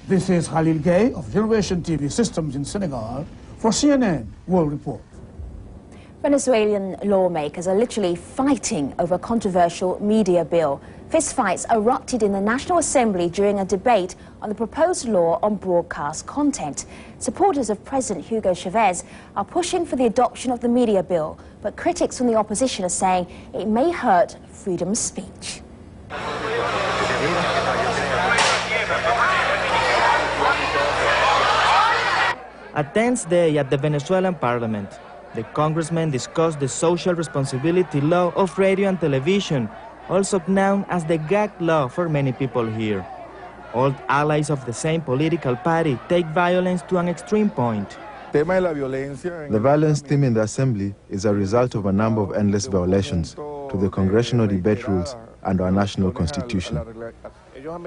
This is Khalil Gay of Generation TV Systems in Senegal for CNN World Report. Venezuelan lawmakers are literally fighting over a controversial media bill. Fistfights erupted in the National Assembly during a debate on the proposed law on broadcast content. Supporters of President Hugo Chavez are pushing for the adoption of the media bill, but critics from the opposition are saying it may hurt freedom of speech. A tense day at the Venezuelan parliament. The congressmen discussed the social responsibility law of radio and television, also known as the gag law for many people here. Old allies of the same political party take violence to an extreme point. The violence theme in the assembly is a result of a number of endless violations to the congressional debate rules and our national constitution.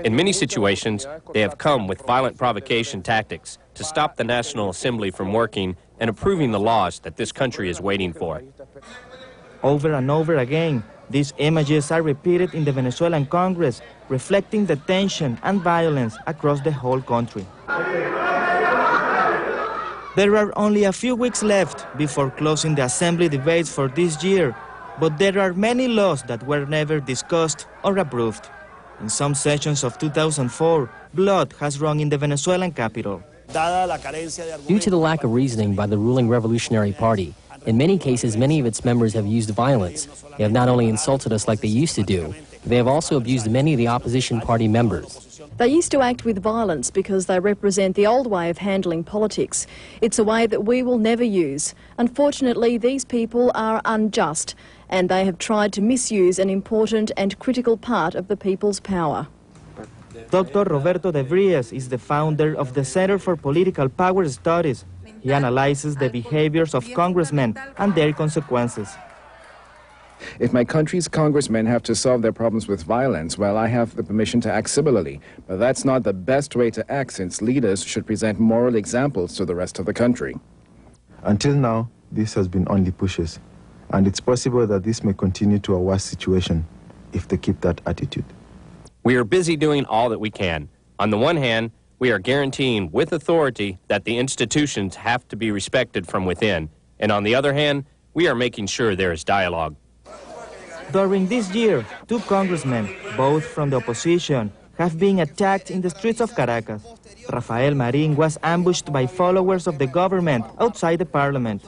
In many situations, they have come with violent provocation tactics to stop the National Assembly from working and approving the laws that this country is waiting for. Over and over again, these images are repeated in the Venezuelan Congress, reflecting the tension and violence across the whole country. There are only a few weeks left before closing the Assembly debates for this year, but there are many laws that were never discussed or approved. In some sessions of 2004, blood has run in the Venezuelan capital. Due to the lack of reasoning by the ruling Revolutionary Party, in many cases, many of its members have used violence. They have not only insulted us like they used to do, but they have also abused many of the opposition party members. They used to act with violence because they represent the old way of handling politics. It's a way that we will never use. Unfortunately, these people are unjust, and they have tried to misuse an important and critical part of the people's power. Dr. Roberto de Vries is the founder of the Center for Political Power Studies. He analyzes the behaviors of congressmen and their consequences. If my country's congressmen have to solve their problems with violence, well, I have the permission to act similarly. But that's not the best way to act, since leaders should present moral examples to the rest of the country. Until now, this has been only pushes, and it's possible that this may continue to a worse situation if they keep that attitude. We are busy doing all that we can. On the one hand, we are guaranteeing with authority that the institutions have to be respected from within. And on the other hand, we are making sure there is dialogue. During this year, 2 congressmen, both from the opposition, have been attacked in the streets of Caracas. Rafael Marin was ambushed by followers of the government outside the parliament.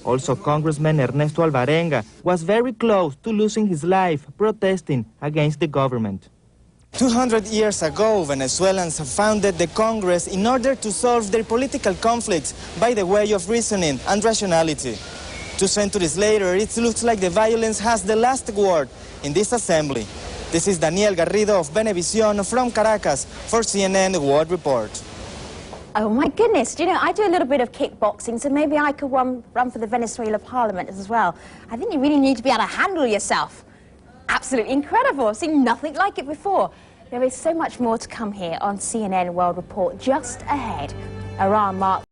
Also, Congressman Ernesto Alvarenga was very close to losing his life protesting against the government. 200 years ago, Venezuelans founded the Congress in order to solve their political conflicts by the way of reasoning and rationality. 2 centuries later, it looks like the violence has the last word in this assembly. This is Daniel Garrido of Venevisión from Caracas for CNN World Report. Oh my goodness, you know, I do a little bit of kickboxing, so maybe I could run for the Venezuela parliament as well. I think you really need to be able to handle yourself. Absolutely incredible. I've seen nothing like it before. There is so much more to come here on CNN World Report just ahead. Iran marks